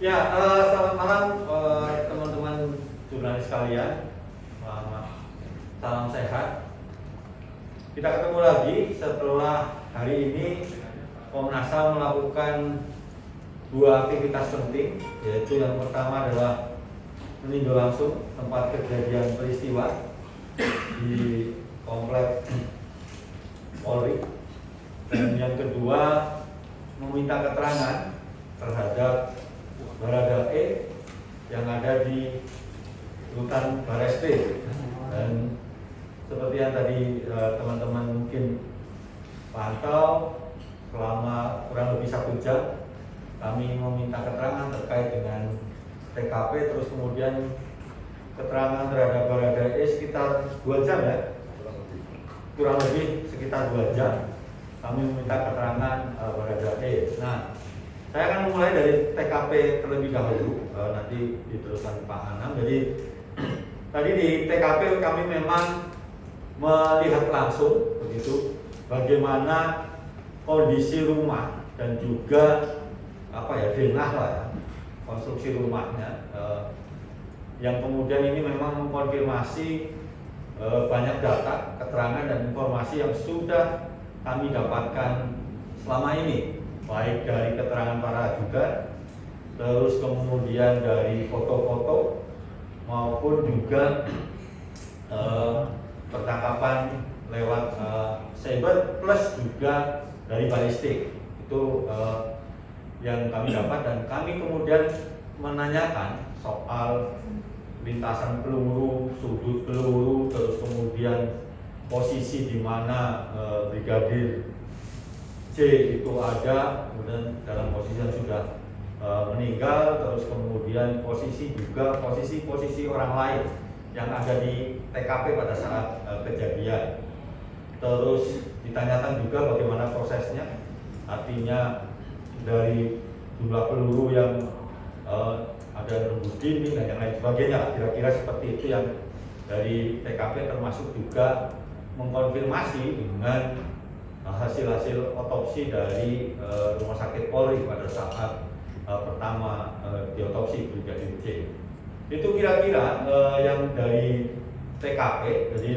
Ya, selamat malam teman-teman jurnalis sekalian. Selamat, salam sehat. Kita ketemu lagi setelah hari ini Komnas HAM melakukan dua aktivitas penting, yaitu yang pertama adalah meninjau langsung tempat kejadian peristiwa di komplek Polri, dan yang kedua meminta keterangan terhadap Baradae yang ada di rutan Bareskrim. Dan seperti yang tadi teman-teman mungkin pantau, selama kurang lebih 1 jam kami meminta keterangan terkait dengan TKP, terus kemudian keterangan terhadap Baradae sekitar 2 jam ya, kurang lebih sekitar 2 jam kami meminta keterangan Baradae. Nah, saya akan mulai dari TKP terlebih dahulu, nanti diteruskan Pak Anam. Jadi tadi di TKP kami memang melihat langsung begitu bagaimana kondisi rumah dan juga denah lah ya, konstruksi rumahnya, yang kemudian ini memang mengkonfirmasi banyak data, keterangan dan informasi yang sudah kami dapatkan selama ini, baik dari keterangan para ajudan, terus kemudian dari foto-foto maupun juga percakapan lewat cyber, plus juga dari balistik. Itu yang kami dapat, dan kami kemudian menanyakan soal lintasan peluru, sudut peluru, terus kemudian posisi di mana Brigadir C itu ada, kemudian dalam posisi yang sudah meninggal, terus kemudian posisi orang lain yang ada di TKP pada saat kejadian. Terus ditanyakan juga bagaimana prosesnya, artinya dari jumlah peluru yang ada nembus dinding dan yang lain sebagainya, kira-kira seperti itu yang dari TKP, termasuk juga mengkonfirmasi dengan hasil-hasil otopsi dari Rumah Sakit Polri pada saat pertama diotopsi Brigadir C. Itu kira-kira yang dari TKP. Jadi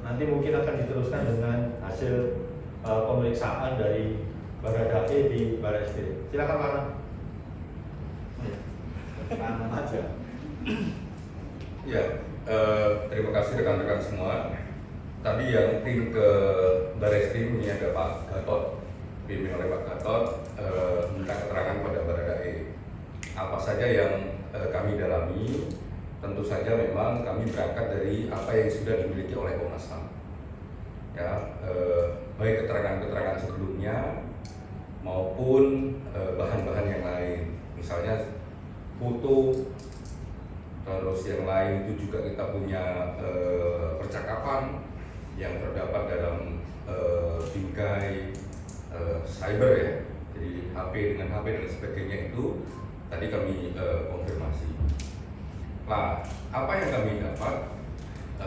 nanti mungkin akan diteruskan dengan hasil pemeriksaan dari Baradae di Bareskrim. Silakan Pak Anam. Pak Anam aja. Ya, terima kasih rekan-rekan semua. Tadi yang tim ke Bareskrim, ini ada Pak Gatot, dipimpin oleh Pak Gatot, minta keterangan pada Baradae. Apa saja yang kami dalami, tentu saja memang kami berangkat dari apa yang sudah dimiliki oleh Komnas HAM. Ya, baik keterangan-keterangan sebelumnya maupun bahan-bahan yang lain, misalnya foto. Terus yang lain itu juga kita punya percakapan yang terdapat dalam bingkai cyber ya, jadi HP dengan HP dan sebagainya, itu tadi kami konfirmasi. Nah, apa yang kami dapat,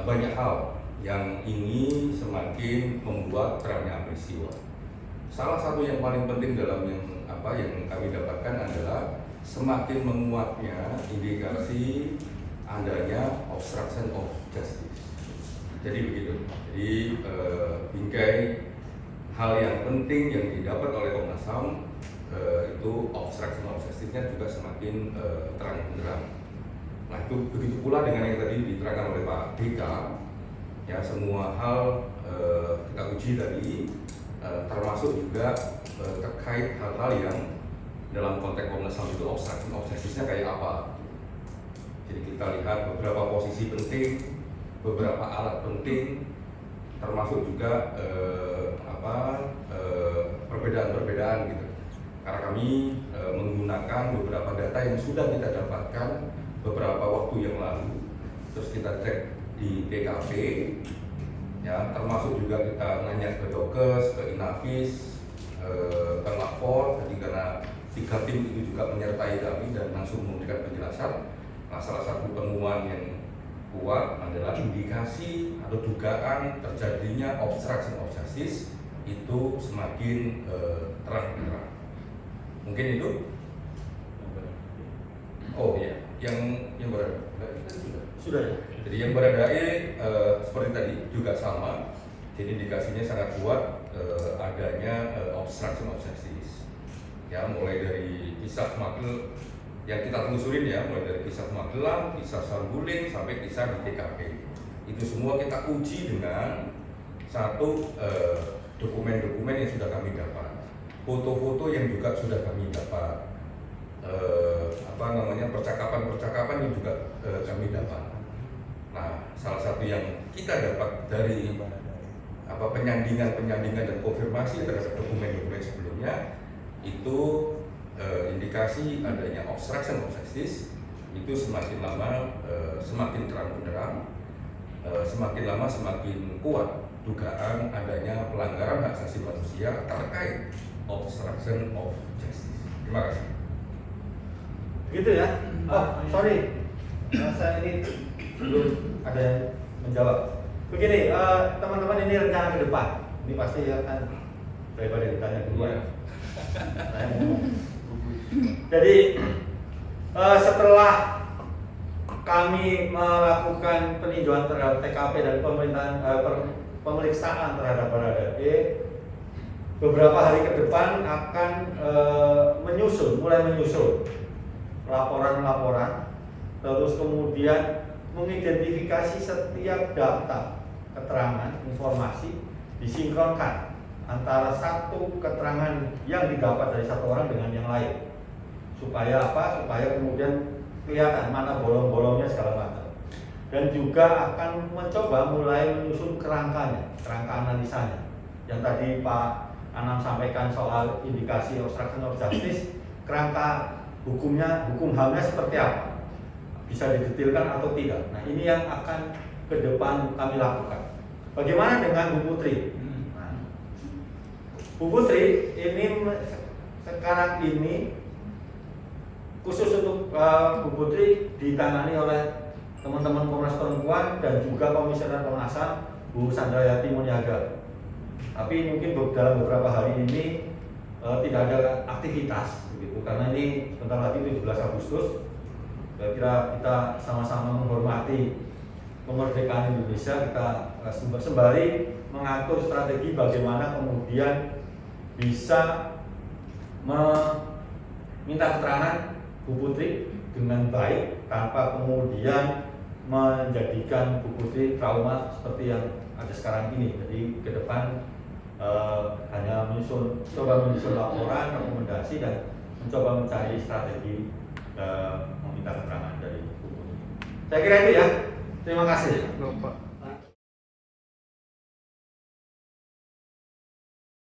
banyak hal yang ini semakin membuat terangnya peristiwa. Salah satu yang paling penting dalam yang kami dapatkan adalah semakin menguatnya indikasi adanya obstruction of justice. Jadi begitu. Jadi bingkai hal yang penting yang didapat oleh Komnas HAM, itu obstruction of justice-nya juga semakin terang benderang. Nah, itu begitu pula dengan yang tadi diterangkan oleh Pak DK. Ya, semua hal kita uji tadi, termasuk juga terkait hal-hal yang dalam konteks Komnas HAM itu obstruction of justice-nya kayak apa. Jadi kita lihat beberapa posisi penting, beberapa alat penting, termasuk juga perbedaan-perbedaan gitu. Karena kami menggunakan beberapa data yang sudah kita dapatkan beberapa waktu yang lalu, terus kita cek di TKP, ya, termasuk juga kita nanya ke Dokes, ke Inavis, ke Lapor, jadi karena 3 tim itu juga menyertai kami dan langsung memberikan penjelasan. Nah, salah satu temuan yang kuat adalah indikasi atau dugaan terjadinya obstruction of justice itu semakin terang-terang. Mungkin itu. Oh iya, yang berada Sudah ya? Jadi yang Baradae seperti tadi juga sama. Jadi indikasinya sangat kuat adanya obstruction of justice. Ya, mulai dari kisah Magelang yang kita telusurin ya, mulai dari kisah Magelang, kisah Saguling sampai kisah di TKP. Itu semua kita uji dengan satu dokumen-dokumen yang sudah kami dapat, foto-foto yang juga sudah kami dapat, percakapan-percakapan yang juga kami dapat. Nah, salah satu yang kita dapat dari penyandingan dan konfirmasi terhadap dokumen-dokumen sebelumnya itu indikasi adanya obstruction of justice itu semakin lama semakin terang benderang, semakin lama semakin kuat dugaan adanya pelanggaran hak asasi manusia terkait obstruction of justice. Terima kasih. Gitu ya? Oh, sorry, saya ini belum ada yang menjawab. Begini, teman-teman, ini rencana ke depan. Ini pasti akan daripada ditanya duluan. Saya ngomong. Jadi setelah kami melakukan peninjauan terhadap TKP dan pemeriksaan terhadap Baradae, beberapa hari ke depan akan mulai menyusul laporan-laporan, terus kemudian mengidentifikasi setiap data, keterangan, informasi, disinkronkan antara satu keterangan yang didapat dari satu orang dengan yang lain. Supaya apa? Supaya kemudian kelihatan mana bolong-bolongnya segala macam. Dan juga akan mencoba mulai menyusun kerangka analisanya. Yang tadi Pak Anam sampaikan soal indikasi obstruction of justice, kerangka hukum HAM-nya seperti apa? Bisa didetailkan atau tidak? Nah, ini yang akan ke depan kami lakukan. Bagaimana dengan Bu Putri? Nah, Bu Putri ini sekarang ini khusus untuk Bu Putri ditangani oleh teman-teman Komnas Perempuan dan juga Komisioner Komnas HAM Bu Sandrayati Muniaga. Tapi mungkin dalam beberapa hari ini tidak ada aktivitas begitu, karena ini sebentar lagi 17 Agustus. Kira kita sama-sama menghormati kemerdekaan Indonesia, kita sembari mengatur strategi bagaimana kemudian bisa meminta keterangan Bu Putri dengan baik tanpa kemudian menjadikan Bu Putri trauma seperti yang ada sekarang ini. Jadi ke depan hanya coba menyusun laporan, rekomendasi, dan mencoba mencari strategi meminta keterangan dari Bu Putri. Saya kira itu ya. Terima kasih. Bapak.